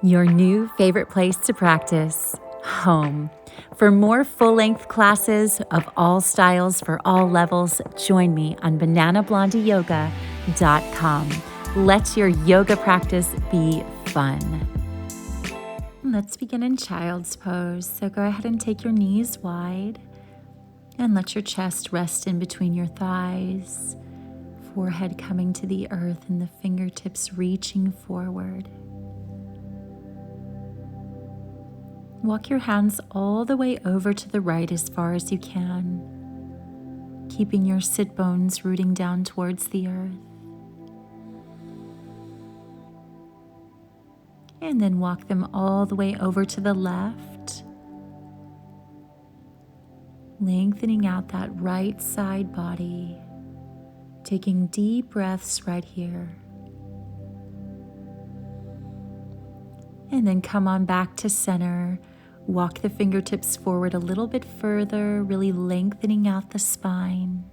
Your new favorite place to practice, home. For more full-length classes of all styles for all levels, join me on bananablondieyoga.com. Let your yoga practice be fun. Let's begin in child's pose. So go ahead and take your knees wide and let your chest rest in between your thighs, forehead coming to the earth and the fingertips reaching forward. Walk your hands all the way over to the right as far as you can, keeping your sit bones rooting down towards the earth. And then walk them all the way over to the left, lengthening out that right side body, taking deep breaths right here. And then come on back to center. Walk the fingertips forward a little bit further, really lengthening out the spine.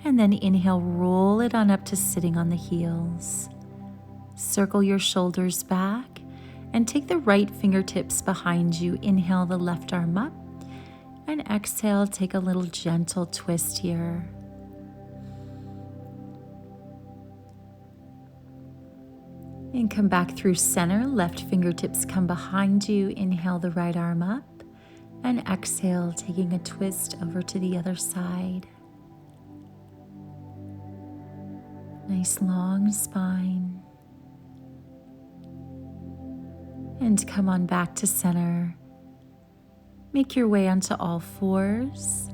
And then inhale, roll it on up to sitting on the heels. Circle your shoulders back and take the right fingertips behind you. Inhale the left arm up and exhale, take a little gentle twist here. And come back through center, left fingertips come behind you. Inhale the right arm up and exhale, taking a twist over to the other side. Nice long spine. And come on back to center. Make your way onto all fours.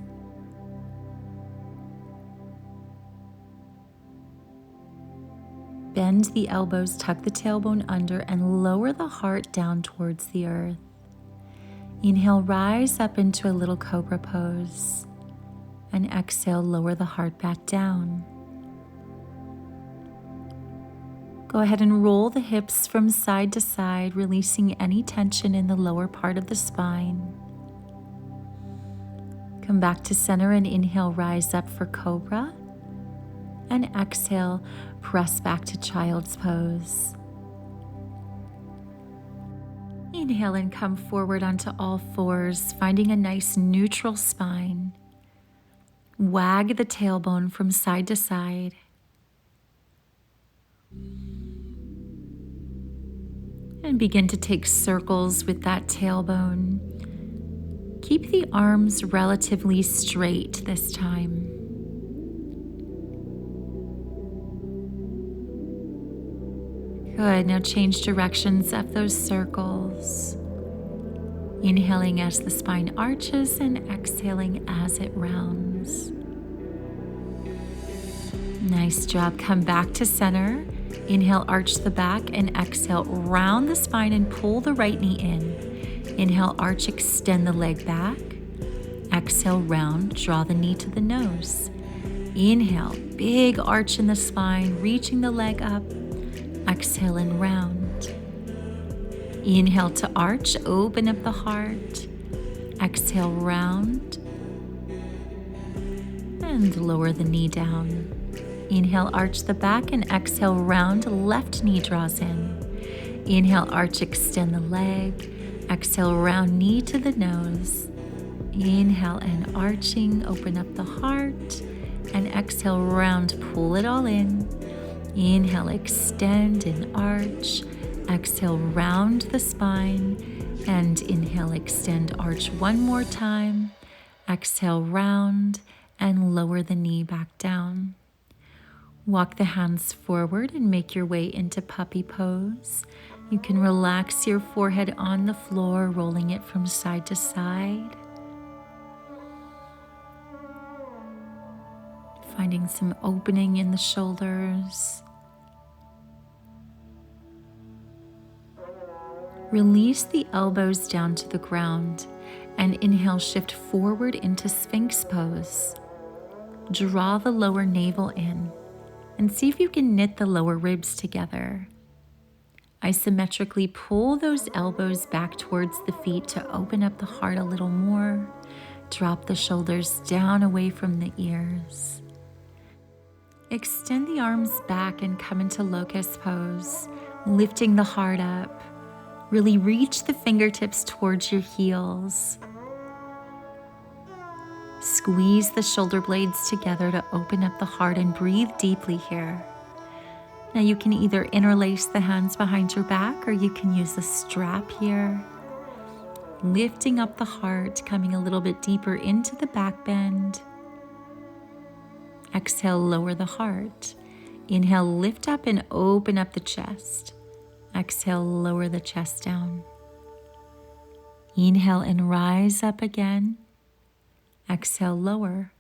Bend the elbows, tuck the tailbone under, and lower the heart down towards the earth. Inhale, rise up into a little cobra pose. And exhale, lower the heart back down. Go ahead and roll the hips from side to side, releasing any tension in the lower part of the spine. Come back to center and inhale, rise up for cobra. And exhale, press back to child's pose. Inhale and come forward onto all fours, finding a nice neutral spine. Wag the tailbone from side to side. And begin to take circles with that tailbone. Keep the arms relatively straight this time. Good, now change directions of those circles. Inhaling as the spine arches and exhaling as it rounds. Nice job, come back to center. Inhale, arch the back and exhale, round the spine and pull the right knee in. Inhale, arch, extend the leg back. Exhale, round, draw the knee to the nose. Inhale, big arch in the spine, reaching the leg up. Exhale and round. Inhale to arch, open up the heart. Exhale, round. And lower the knee down. Inhale, arch the back and exhale, round, left knee draws in. Inhale, arch, extend the leg. Exhale, round, knee to the nose. Inhale and arching, open up the heart. And exhale, round, pull it all in. Inhale, extend and arch. Exhale, round the spine. And inhale, extend, arch one more time. Exhale, round, and lower the knee back down. Walk the hands forward and make your way into puppy pose. You can relax your forehead on the floor, rolling it from side to side. Finding some opening in the shoulders. Release the elbows down to the ground and inhale, shift forward into Sphinx pose. Draw the lower navel in and see if you can knit the lower ribs together. Isometrically pull those elbows back towards the feet to open up the heart a little more. Drop the shoulders down away from the ears. Extend the arms back and come into locust pose, lifting the heart up. Really reach the fingertips towards your heels. Squeeze the shoulder blades together to open up the heart and breathe deeply here. Now you can either interlace the hands behind your back or you can use a strap here. Lifting up the heart, coming a little bit deeper into the back bend. Exhale, lower the heart. Inhale, lift up and open up the chest. Exhale, lower the chest down. Inhale and rise up again. Exhale, lower.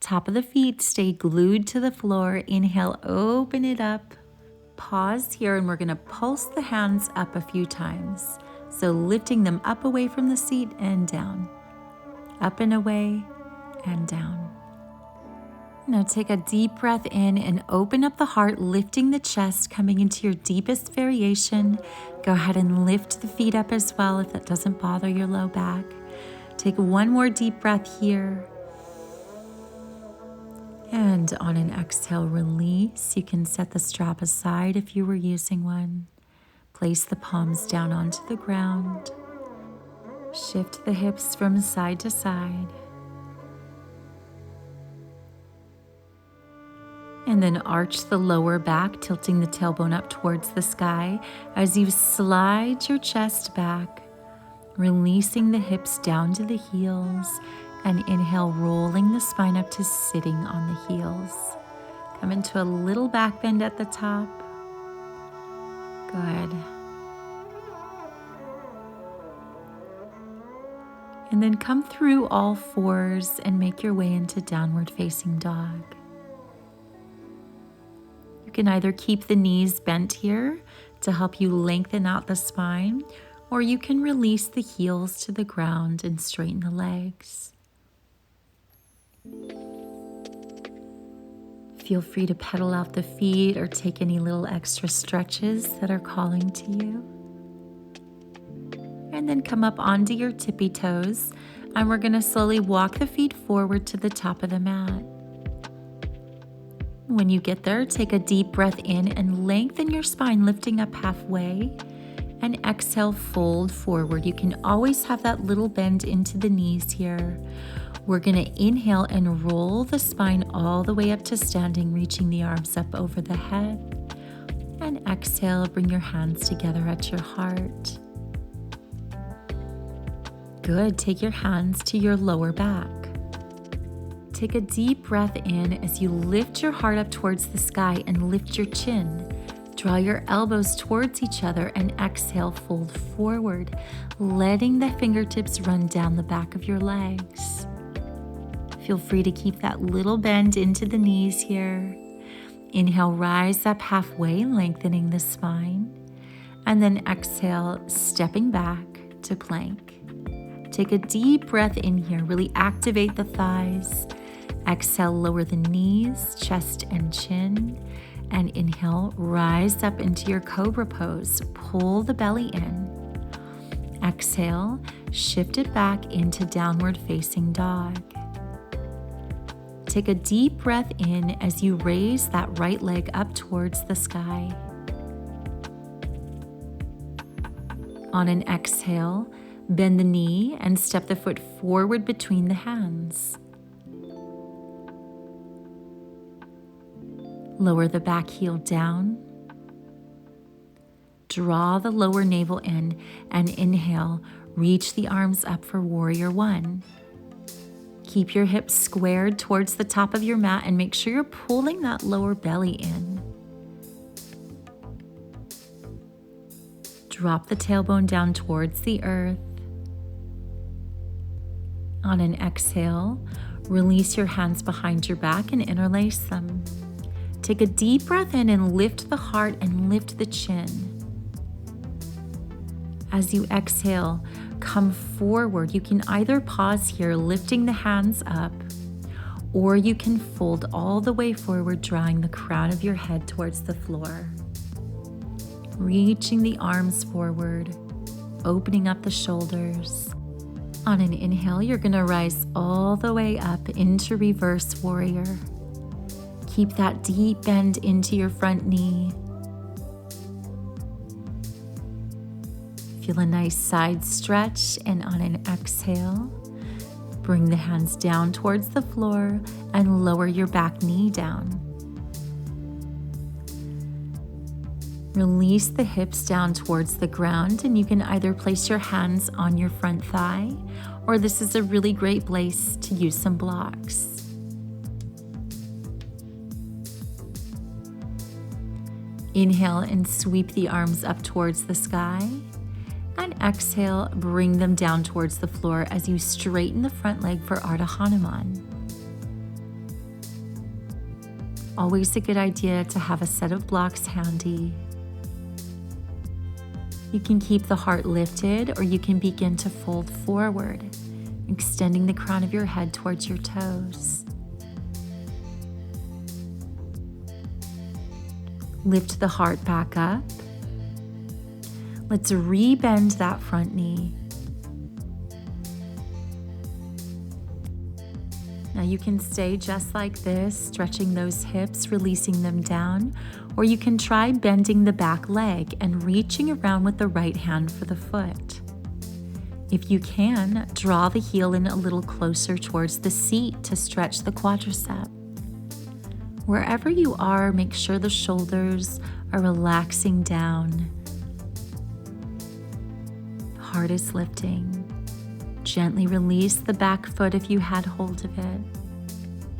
Top of the feet stay glued to the floor. Inhale, open it up. Pause here and we're going to pulse the hands up a few times. So lifting them up away from the seat and down. Up and away and down. Now take a deep breath in and open up the heart, lifting the chest, coming into your deepest variation. Go ahead and lift the feet up as well if that doesn't bother your low back. Take one more deep breath here. And on an exhale, release. You can set the strap aside if you were using one. Place the palms down onto the ground. Shift the hips from side to side. And then arch the lower back, tilting the tailbone up towards the sky as you slide your chest back, releasing the hips down to the heels, and inhale, rolling the spine up to sitting on the heels. Come into a little back bend at the top. Good. And then come through all fours and make your way into downward facing dog. You can either keep the knees bent here to help you lengthen out the spine, or you can release the heels to the ground and straighten the legs. Feel free to pedal out the feet or take any little extra stretches that are calling to you. And then come up onto your tippy toes, and we're going to slowly walk the feet forward to the top of the mat. When you get there, take a deep breath in and lengthen your spine, lifting up halfway, and exhale, fold forward. You can always have that little bend into the knees here. We're going to inhale and roll the spine all the way up to standing, reaching the arms up over the head. And exhale, bring your hands together at your heart. Good. Take your hands to your lower back. Take a deep breath in as you lift your heart up towards the sky and lift your chin. Draw your elbows towards each other and exhale, fold forward, letting the fingertips run down the back of your legs. Feel free to keep that little bend into the knees here. Inhale, rise up halfway, lengthening the spine. And then exhale, stepping back to plank. Take a deep breath in here, really activate the thighs. Exhale, lower the knees, chest and chin. And inhale, rise up into your cobra pose. Pull the belly in. Exhale, shift it back into downward facing dog. Take a deep breath in as you raise that right leg up towards the sky. On an exhale, bend the knee and step the foot forward between the hands. Lower the back heel down. Draw the lower navel in and inhale, reach the arms up for warrior one. Keep your hips squared towards the top of your mat and make sure you're pulling that lower belly in. Drop the tailbone down towards the earth. On an exhale, release your hands behind your back and interlace them. Take a deep breath in and lift the heart and lift the chin. As you exhale, come forward. You can either pause here, lifting the hands up, or you can fold all the way forward, drawing the crown of your head towards the floor. Reaching the arms forward, opening up the shoulders. On an inhale, you're going to rise all the way up into reverse warrior. Keep that deep bend into your front knee. Feel a nice side stretch, and on an exhale, bring the hands down towards the floor and lower your back knee down. Release the hips down towards the ground, and you can either place your hands on your front thigh, or this is a really great place to use some blocks. Inhale and sweep the arms up towards the sky, and exhale, bring them down towards the floor as you straighten the front leg for Ardha Hanuman. Always a good idea to have a set of blocks handy. You can keep the heart lifted, or you can begin to fold forward, extending the crown of your head towards your toes. Lift the heart back up. Let's re-bend that front knee. Now you can stay just like this, stretching those hips, releasing them down, or you can try bending the back leg and reaching around with the right hand for the foot. If you can, draw the heel in a little closer towards the seat to stretch the quadricep. Wherever you are, make sure the shoulders are relaxing down. Heart is lifting. Gently release the back foot if you had hold of it.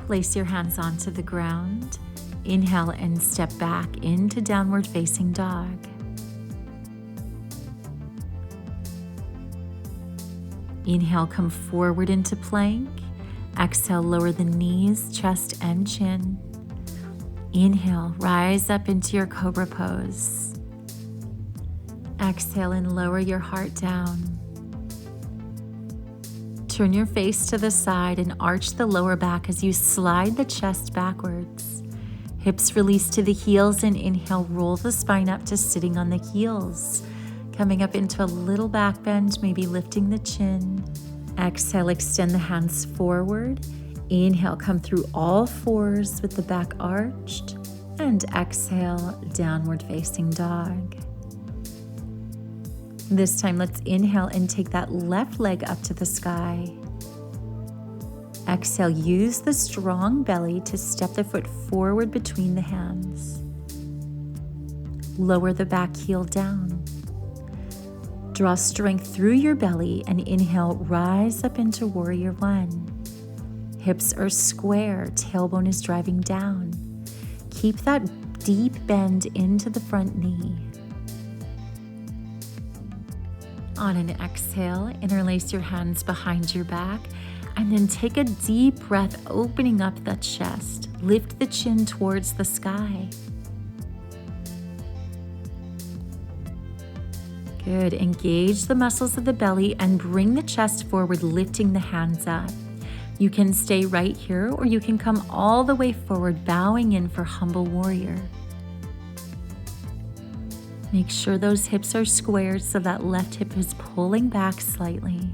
Place your hands onto the ground. Inhale and step back into downward facing dog. Inhale, come forward into plank. Exhale, lower the knees, chest, and chin. Inhale, rise up into your cobra pose. Exhale and lower your heart down. Turn your face to the side and arch the lower back as you slide the chest backwards. Hips release to the heels, and inhale, roll the spine up to sitting on the heels. Coming up into a little back bend, maybe lifting the chin. Exhale, extend the hands forward. Inhale, come through all fours with the back arched. And exhale, downward facing dog. This time, let's inhale and take that left leg up to the sky. Exhale, use the strong belly to step the foot forward between the hands. Lower the back heel down. Draw strength through your belly and inhale, rise up into warrior one. Hips are square, tailbone is driving down. Keep that deep bend into the front knee. On an exhale, interlace your hands behind your back, and then take a deep breath, opening up the chest. Lift the chin towards the sky. Good. Engage the muscles of the belly and bring the chest forward, lifting the hands up. You can stay right here, or you can come all the way forward, bowing in for humble warrior. Make sure those hips are squared so that left hip is pulling back slightly.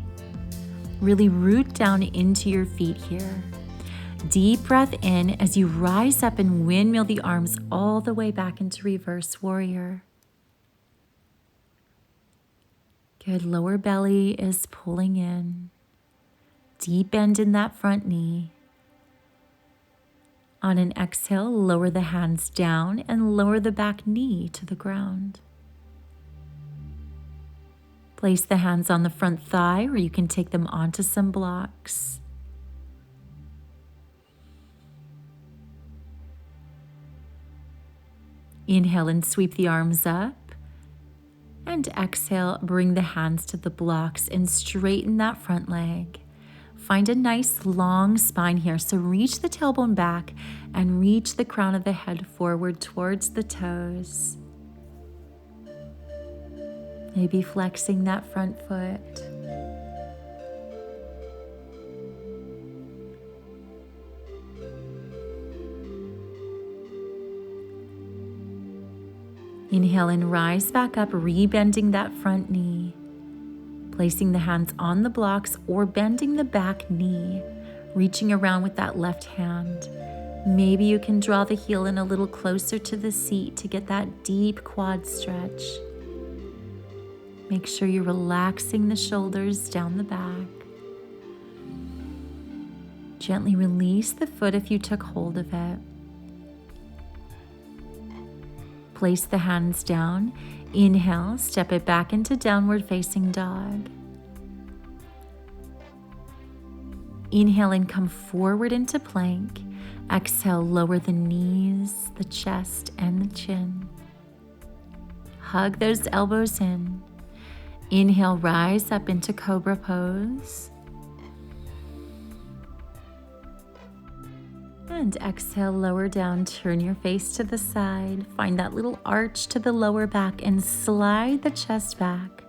Really root down into your feet here. Deep breath in as you rise up and windmill the arms all the way back into reverse warrior. Good. Lower belly is pulling in. Deep bend in that front knee. On an exhale, lower the hands down and lower the back knee to the ground. Place the hands on the front thigh, or you can take them onto some blocks. Inhale and sweep the arms up. And exhale, bring the hands to the blocks and straighten that front leg. Find a nice long spine here, so reach the tailbone back and reach the crown of the head forward towards the toes. Maybe flexing that front foot. Inhale and rise back up, rebending that front knee. Placing the hands on the blocks or bending the back knee, reaching around with that left hand. Maybe you can draw the heel in a little closer to the seat to get that deep quad stretch. Make sure you're relaxing the shoulders down the back. Gently release the foot if you took hold of it. Place the hands down. Inhale, step it back into downward facing dog. Inhale and come forward into plank. Exhale, lower the knees, the chest, and the chin. Hug those elbows in. Inhale, rise up into cobra pose. And exhale, lower down, turn your face to the side. Find that little arch to the lower back and slide the chest back.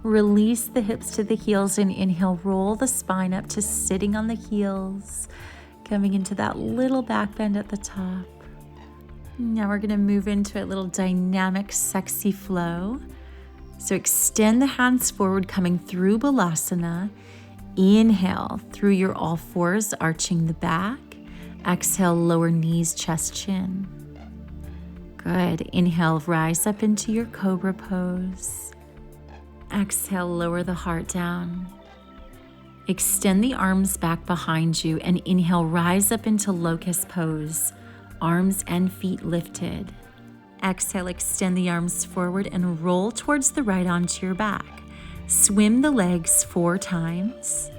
Release the hips to the heels and inhale, roll the spine up to sitting on the heels. Coming into that little back bend at the top. Now we're gonna move into a little dynamic, sexy flow. So extend the hands forward, coming through Balasana. Inhale through your all fours, arching the back. Exhale, lower knees, chest, chin. Good. Inhale, rise up into your cobra pose. Exhale, lower the heart down. Extend the arms back behind you and inhale, rise up into locust pose. Arms and feet lifted. Exhale, extend the arms forward and roll towards the right onto your back. Swim the legs 4 times.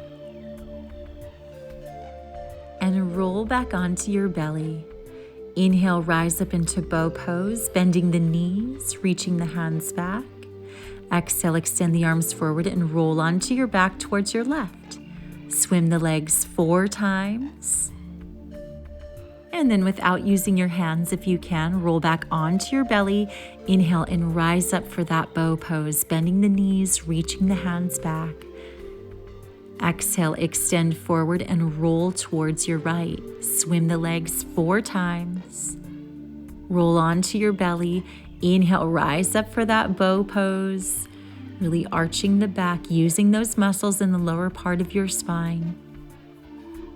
And roll back onto your belly. Inhale, rise up into bow pose, bending the knees, reaching the hands back. Exhale, extend the arms forward and roll onto your back towards your left. Swim the legs 4 times. And then without using your hands, if you can, roll back onto your belly. Inhale and rise up for that bow pose, bending the knees, reaching the hands back. Exhale, extend forward and roll towards your right. Swim the legs 4 times. Roll onto your belly. Inhale, rise up for that bow pose. Really arching the back, using those muscles in the lower part of your spine.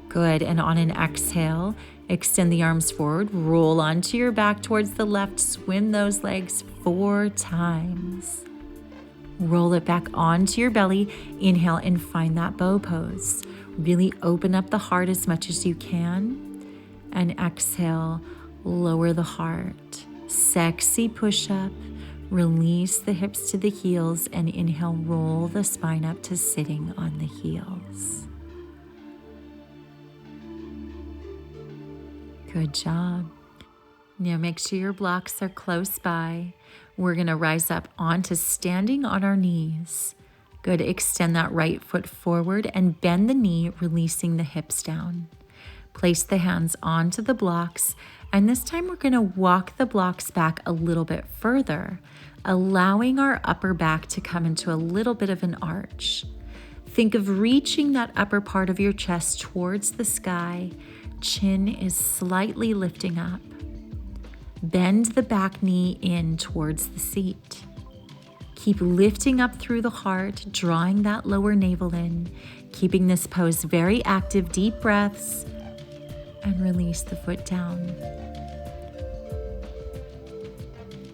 Good, and on an exhale, extend the arms forward, roll onto your back towards the left, swim those legs 4 times. Roll it back onto your belly, inhale and find that bow pose. Really open up the heart as much as you can, and exhale, lower the heart. Sexy push-up, release the hips to the heels, and inhale, roll the spine up to sitting on the heels. Good job. Now make sure your blocks are close by. We're gonna rise up onto standing on our knees. Good, extend that right foot forward and bend the knee, releasing the hips down. Place the hands onto the blocks, and this time we're gonna walk the blocks back a little bit further, allowing our upper back to come into a little bit of an arch. Think of reaching that upper part of your chest towards the sky. Chin is slightly lifting up. Bend the back knee in towards the seat. Keep lifting up through the heart, drawing that lower navel in, keeping this pose very active. Deep breaths, and release the foot down.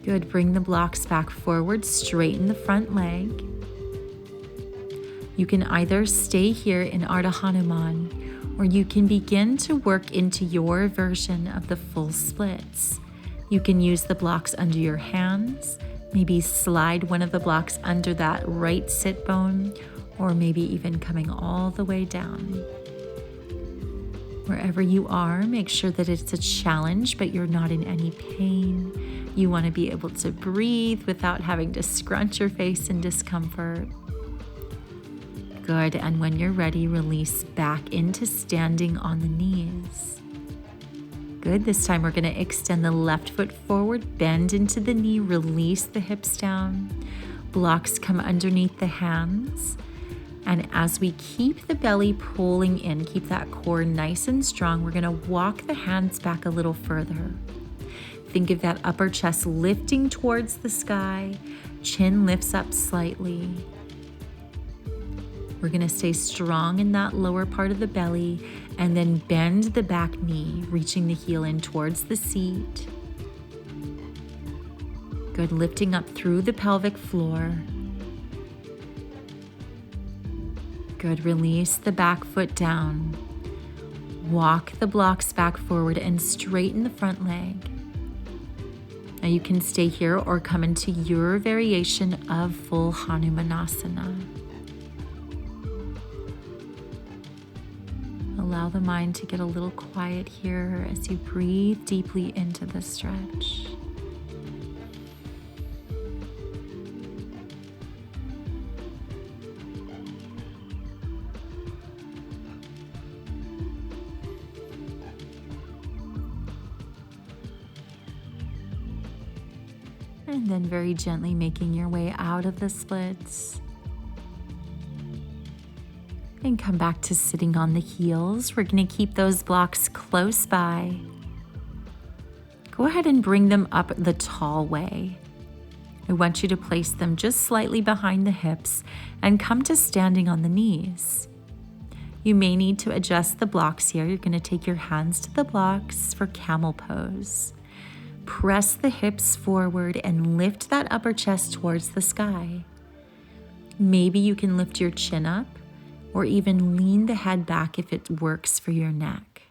Good, bring the blocks back forward, straighten the front leg. You can either stay here in Ardha Hanuman, or you can begin to work into your version of the full splits. You can use the blocks under your hands, maybe slide one of the blocks under that right sit bone, or maybe even coming all the way down. Wherever you are, make sure that it's a challenge, but you're not in any pain. You want to be able to breathe without having to scrunch your face in discomfort. Good, and when you're ready, release back into standing on the knees. Good, this time we're going to extend the left foot forward, bend into the knee, release the hips down. Blocks come underneath the hands. And as we keep the belly pulling in, keep that core nice and strong, we're going to walk the hands back a little further. Think of that upper chest lifting towards the sky, chin lifts up slightly. We're going to stay strong in that lower part of the belly and then bend the back knee, reaching the heel in towards the seat. Good, lifting up through the pelvic floor. Good. Release the back foot down. Walk the blocks back forward and straighten the front leg. Now you can stay here or come into your variation of full Hanumanasana. Allow the mind to get a little quiet here as you breathe deeply into the stretch. And then very gently making your way out of the splits. And come back to sitting on the heels. We're going to keep those blocks close by. Go ahead and bring them up the tall way. I want you to place them just slightly behind the hips and come to standing on the knees. You may need to adjust the blocks here. You're going to take your hands to the blocks for camel pose. Press the hips forward and lift that upper chest towards the sky. Maybe you can lift your chin up or even lean the head back if it works for your neck.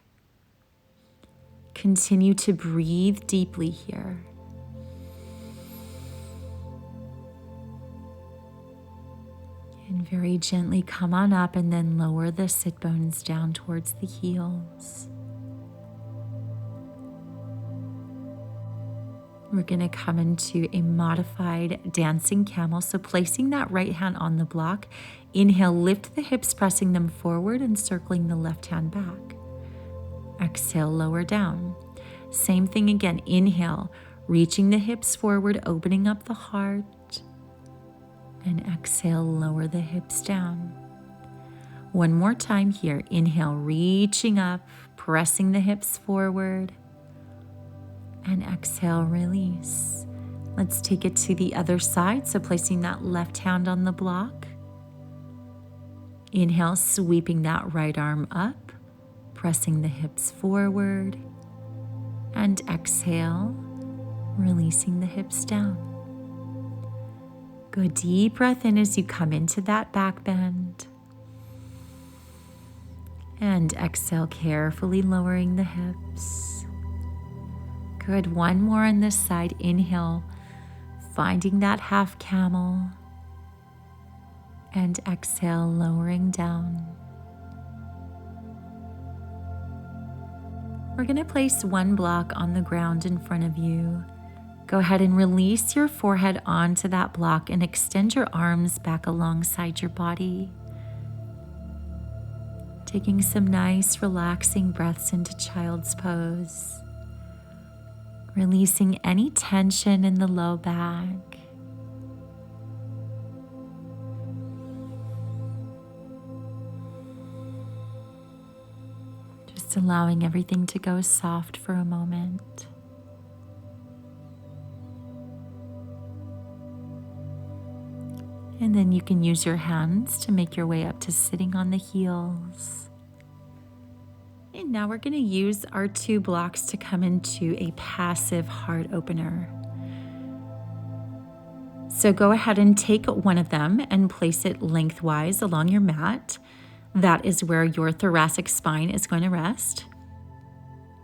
Continue to breathe deeply here. And very gently come on up and then lower the sit bones down towards the heels. We're going to come into a modified dancing camel. So placing that right hand on the block, inhale, lift the hips, pressing them forward and circling the left hand back. Exhale, lower down. Same thing again. Inhale, reaching the hips forward, opening up the heart. And exhale, lower the hips down. One more time here. Inhale, reaching up, pressing the hips forward. And exhale, release. Let's take it to the other side. So placing that left hand on the block. Inhale, sweeping that right arm up, pressing the hips forward. And exhale, releasing the hips down. Good deep breath in as you come into that back bend. And exhale, carefully lowering the hips. Good. One more on this side. Inhale, finding that half camel. And exhale, lowering down. We're going to place one block on the ground in front of you. Go ahead and release your forehead onto that block and extend your arms back alongside your body. Taking some nice, relaxing breaths into child's pose. Releasing any tension in the low back. Just allowing everything to go soft for a moment. And then you can use your hands to make your way up to sitting on the heels. And now we're going to use our two blocks to come into a passive heart opener. So go ahead and take one of them and place it lengthwise along your mat. That is where your thoracic spine is going to rest.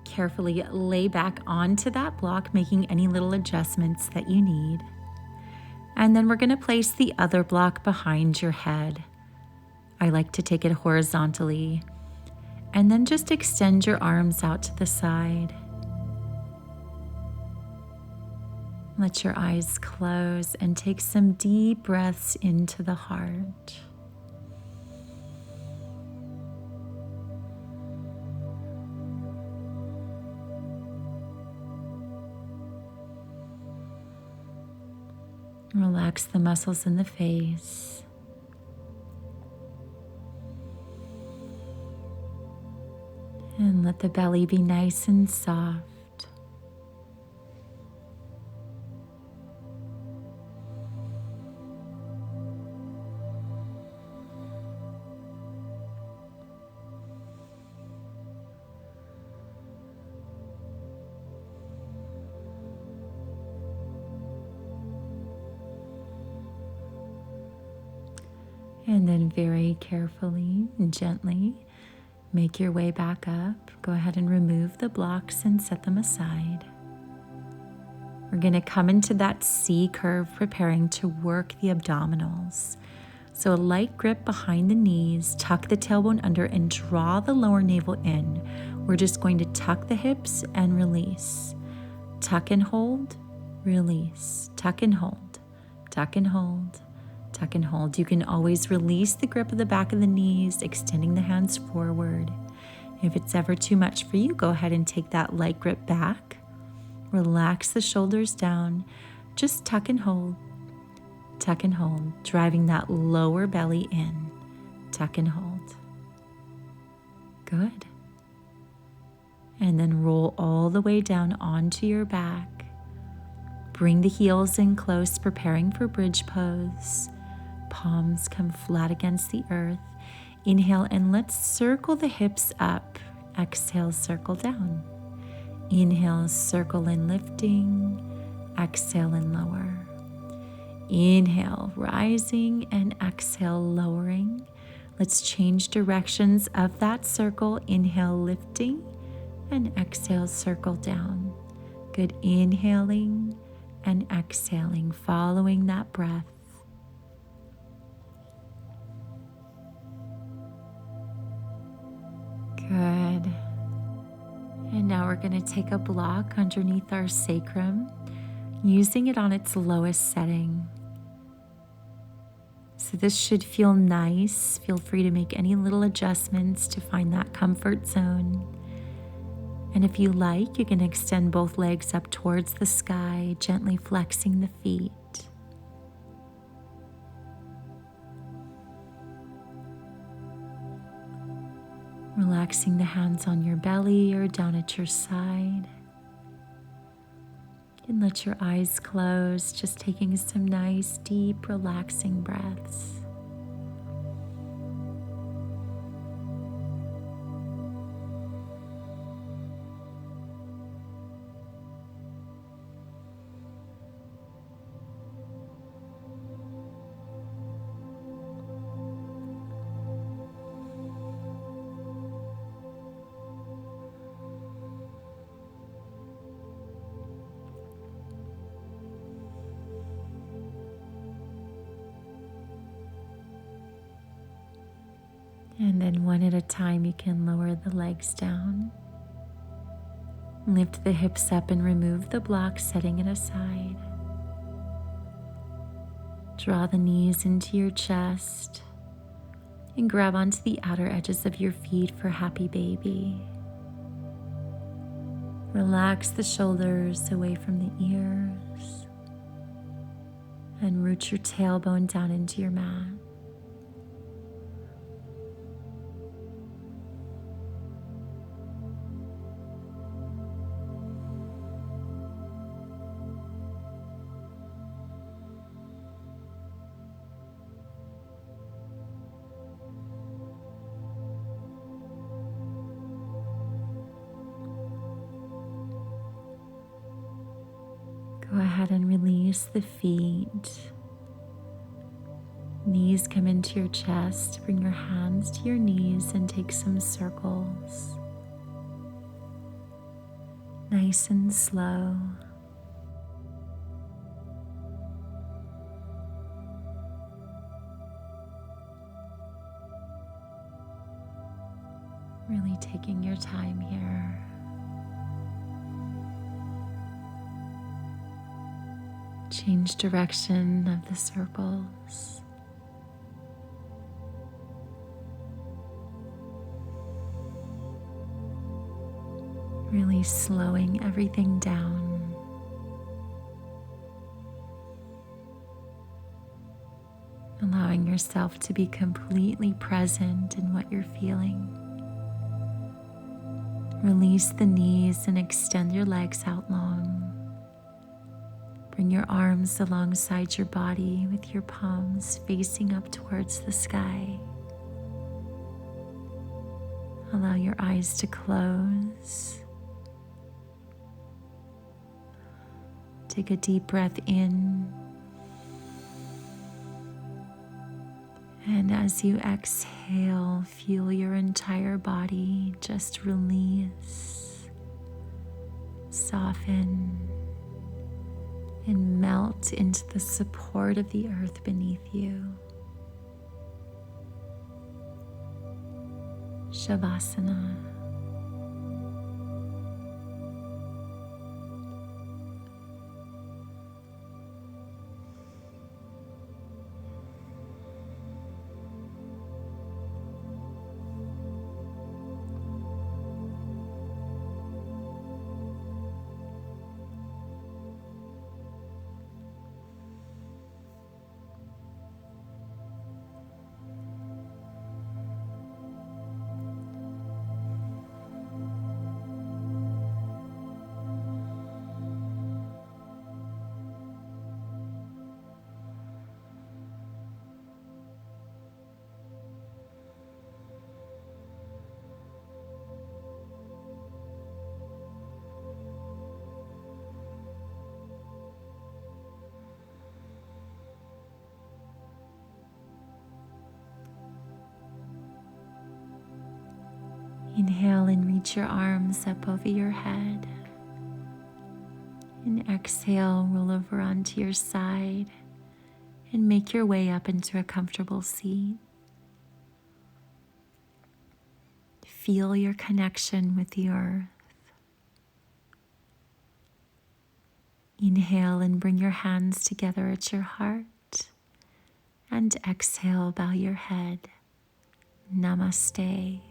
Carefully lay back onto that block, making any little adjustments that you need. And then we're going to place the other block behind your head. I like to take it horizontally. And then just extend your arms out to the side. Let your eyes close and take some deep breaths into the heart. Relax the muscles in the face. And let the belly be nice and soft. And then very carefully and gently make your way back up. Go ahead and remove the blocks and set them aside. We're going to come into that C curve, preparing to work the abdominals. So a light grip behind the knees, tuck the tailbone under and draw the lower navel in. We're just going to tuck the hips and release. Tuck and hold, release. Tuck and hold, tuck and hold, tuck and hold. You can always release the grip of the back of the knees, extending the hands forward. If it's ever too much for you, go ahead and take that light grip back. Relax the shoulders down. Just tuck and hold, driving that lower belly in. Tuck and hold. Good. And then roll all the way down onto your back. Bring the heels in close, preparing for bridge pose. Palms come flat against the earth. Inhale, and let's circle the hips up. Exhale, circle down. Inhale, circle and lifting. Exhale and lower. Inhale, rising, and exhale, lowering. Let's change directions of that circle. Inhale, lifting, and exhale, circle down. Good. Inhaling and exhaling, following that breath. Good. And now we're going to take a block underneath our sacrum, using it on its lowest setting. So this should feel nice. Feel free to make any little adjustments to find that comfort zone. And if you like, you can extend both legs up towards the sky, gently flexing the feet. Relaxing the hands on your belly or down at your side. And let your eyes close, just taking some nice, deep, relaxing breaths. And then one at a time, you can lower the legs down. Lift the hips up and remove the block, setting it aside. Draw the knees into your chest and grab onto the outer edges of your feet for happy baby. Relax the shoulders away from the ears and root your tailbone down into your mat. Go ahead and release the feet. Knees come into your chest. Bring your hands to your knees and take some circles. Nice and slow. Really taking your time here. Change direction of the circles. Really slowing everything down. Allowing yourself to be completely present in what you're feeling. Release the knees and extend your legs out long. Bring your arms alongside your body with your palms facing up towards the sky. Allow your eyes to close. Take a deep breath in And as you exhale, feel your entire body just release, soften, and melt into the support of the earth beneath you. Shavasana. Inhale and reach your arms up over your head. And exhale, roll over onto your side and make your way up into a comfortable seat. Feel your connection with the earth. Inhale and bring your hands together at your heart. And exhale, bow your head. Namaste.